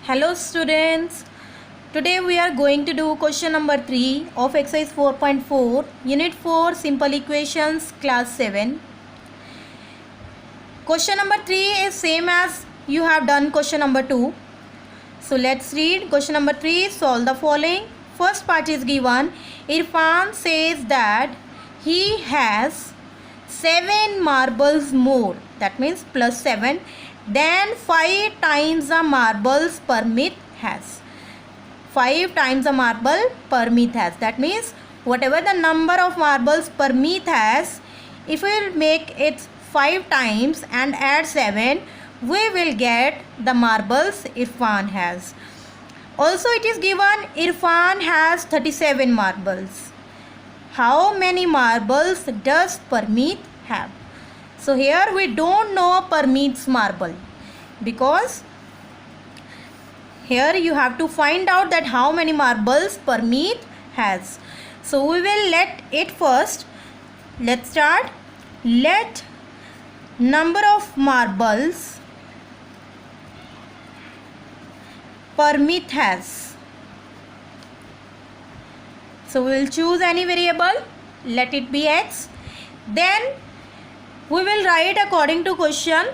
Hello students, today we are going to do question number 3 of exercise 4.4 unit 4 simple equations class 7. Question number 3 is same as you have done question number 2. So let's read question number 3. Solve the following. First part is given. Irfan says that he has 7 marbles more, that means plus 7, then 5 times the marbles Parmeet has. 5 times the marble Parmeet has. That means whatever the number of marbles Parmeet has, if we will make it 5 times and add 7, we will get the marbles Irfan has. Also it is given Irfan has 37 marbles. How many marbles does Parmeet have? So here we don't know Parmeet's marble, because here you have to find out that how many marbles Parmeet has. So we will let it first. Let's start. Let number of marbles Parmeet has. So we will choose any variable. Let it be x. Then we will write according to question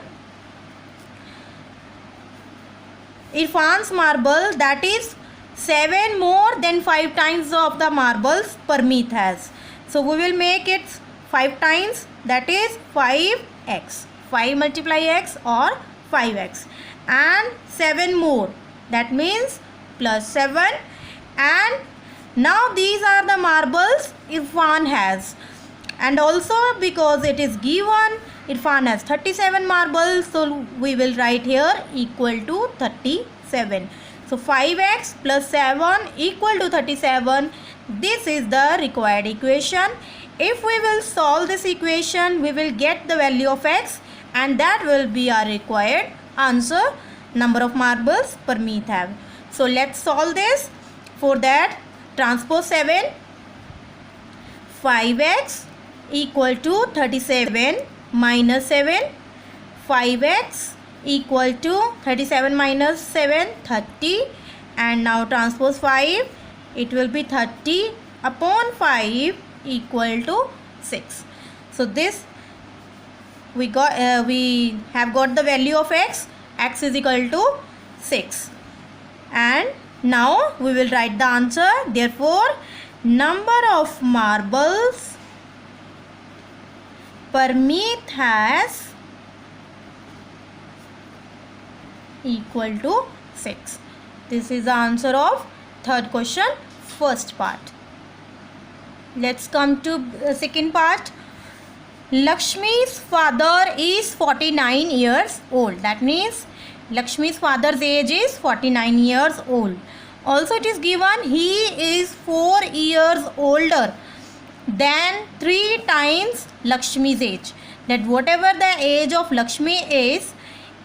Irfan's marble, that is 7 more than 5 times of the marbles Parmeet has. So we will make it 5 times, that is 5x. 5 multiply x or 5x. And 7 more, that means plus 7. And now these are the marbles Irfan has. And also because it is given Irfan has 37 marbles, so we will write here equal to 37. So 5x plus 7 equal to 37. This is the required equation. If we will solve this equation, we will get the value of x, and that will be our required answer, number of marbles Parmeet have. So let's solve this. For that, transpose 7, 5x equal to 37 minus 7, 5x equal to 37 minus 7, 30, and now transpose 5, it will be 30 upon 5 equal to 6. So this we have got the value of x is equal to 6, and now we will write the answer. Therefore, number of marbles Parmeet has equal to 6. This is the answer of third question, first part. Let's come to second part. Lakshmi's father is 49 years old. That means Lakshmi's father's age is 49 years old. Also it is given he is 4 years older than 3 times Lakshmi's age. That whatever the age of Lakshmi is,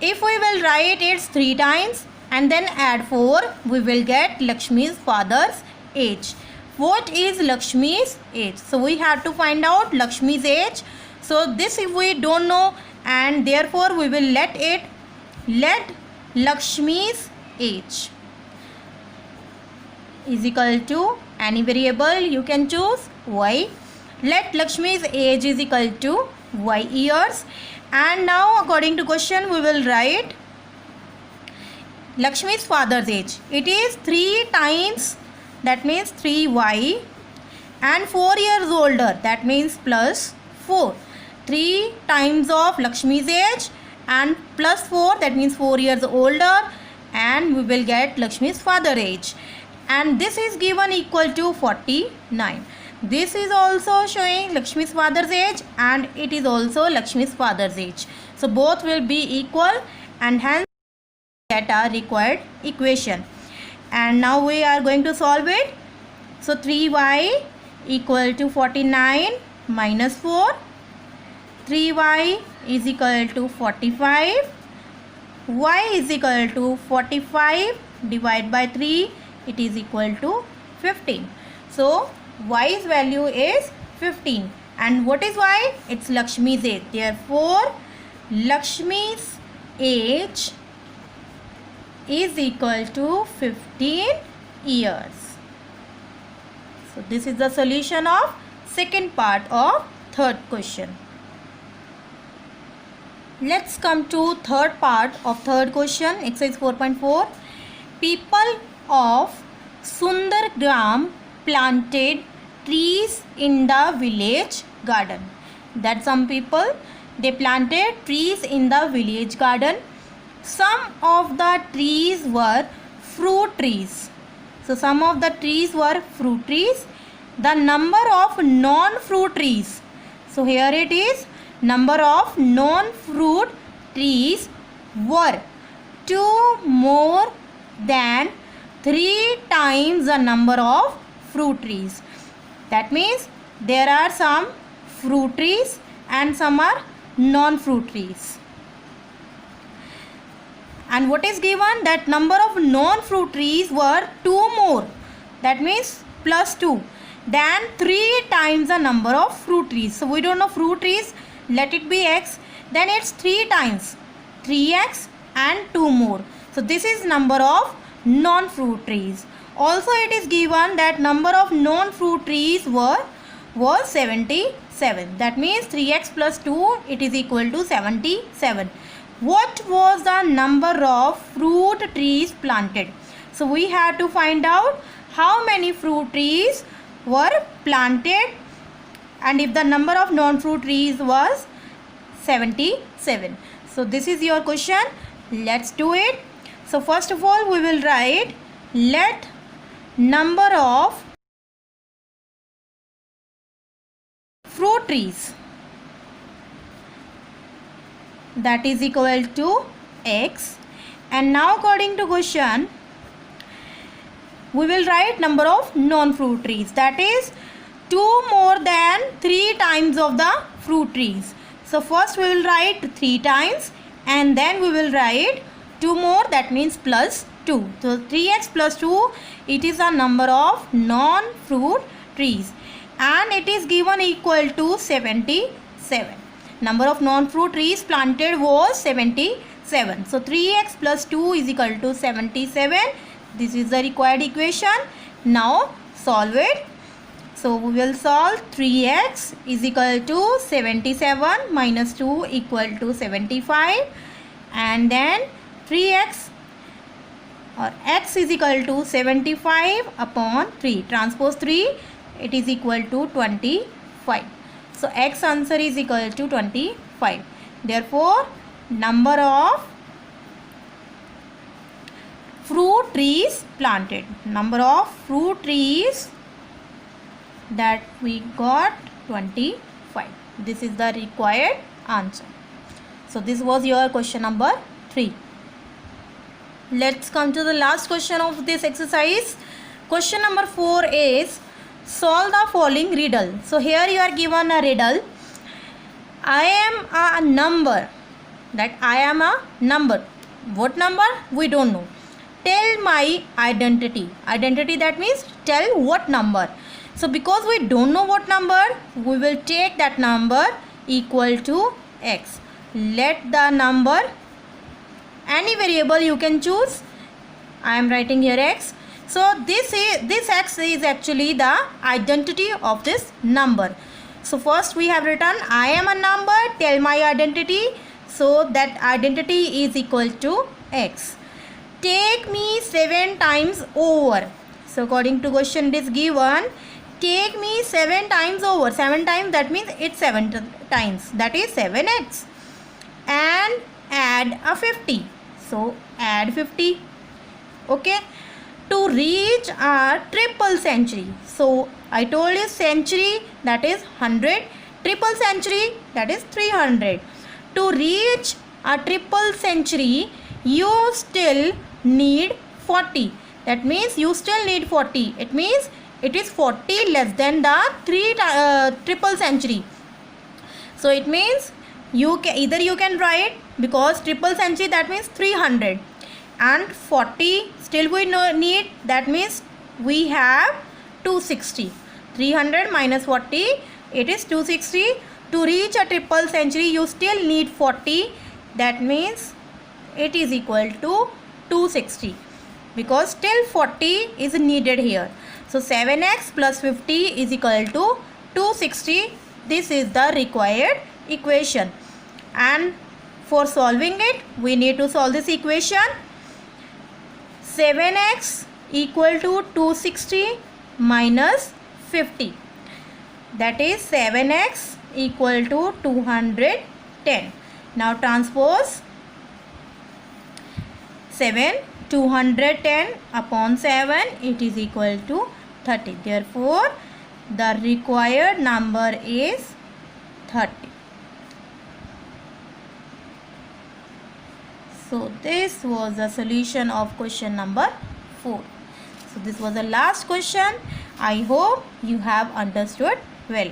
if we will write its 3 times and then add 4, we will get Lakshmi's father's age. What is Lakshmi's age? So we have to find out Lakshmi's age. So this if we don't know, and therefore we will let Lakshmi's age is equal to any variable you can choose, y. Let Lakshmi's age is equal to y years. And now according to question we will write Lakshmi's father's age. It is 3 times, that means 3y, and 4 years older, that means plus 4. 3 times of Lakshmi's age and plus 4, that means 4 years older, and we will get Lakshmi's father age. And this is given equal to 49. This is also showing Lakshmi's father's age, and it is also Lakshmi's father's age. So both will be equal, and hence get our required equation. And now we are going to solve it. So 3y equal to 49 minus 4. 3y is equal to 45. Y is equal to 45 divided by 3. It is equal to 15. So y's value is 15. And what is y? It's Lakshmi's age. Therefore, Lakshmi's age is equal to 15 years. So this is the solution of second part of third question. Let's come to third part of third question, exercise 4.4. People of Sundargram planted trees in the village garden. That some people, they planted trees in the village garden. Some of the trees were fruit trees. So some of the trees were fruit trees. The number of non-fruit trees. So here it is, number of non-fruit trees were 2 more than 3 times the number of fruit trees. That means there are some fruit trees and some are non-fruit trees. And what is given? That number of non-fruit trees were 2 more. That means plus 2 than 3 times the number of fruit trees. So we don't know fruit trees. Let it be x. Then it's 3 times 3x and 2 more. So this is number of non-fruit trees. Also it is given that number of non-fruit trees was 77. That means 3x plus 2, it is equal to 77. What was the number of fruit trees planted? So we have to find out how many fruit trees were planted and if the number of non-fruit trees was 77. So this is your question. Let's do it. So first of all we will write, let number of fruit trees, that is equal to x, and now according to question we will write number of non-fruit trees, that is 2 more than 3 times of the fruit trees. So first we will write 3 times and then we will write 2 more, that means plus 2. So 3x plus 2, it is a number of non-fruit trees and it is given equal to 77. Number of non-fruit trees planted was 77. So 3x plus 2 is equal to 77. This is the required equation. Now solve it. So we will solve 3x is equal to 77 minus 2 equal to 75 and then 3x or x is equal to 75 upon 3 transpose 3, it is equal to 25. So x answer is equal to 25. Therefore number of fruit trees planted, number of fruit trees that we got 25. This is the required answer. So this was your question number 3. Let's come to the last question of this exercise. Question number 4 is solve the following riddle. So here you are given a riddle. I am a number. That I am a number. What number? We don't know. Tell my identity. Identity, that means tell what number. So because we don't know what number, we will take that number equal to x. Let the number, any variable you can choose. I am writing here x. So this x is actually the identity of this number. So first we have written I am a number, tell my identity. So that identity is equal to x. Take me 7 times over. So according to question it is given, take me 7 times over. 7 times, that means it's 7 times. That is 7x. And add a 50. So add 50. Okay. To reach a triple century. So I told you century, that is 100. Triple century, that is 300. To reach a triple century, you still need 40. That means you still need 40. It means it is 40 less than the triple century. So it means you can either you can write, because triple century that means 300 and 40 still we need, that means we have 260. 300 minus 40, it is 260. To reach a triple century you still need 40. That means it is equal to 260 because still 40 is needed here. So 7x plus 50 is equal to 260. This is the required equation, and for solving it we need to solve this equation. 7x equal to 260 minus 50, that is 7x equal to 210. Now transpose 210 upon 7, it is equal to 30. Therefore the required number is 30. So this was the solution of question number 4. So this was the last question. I hope you have understood well.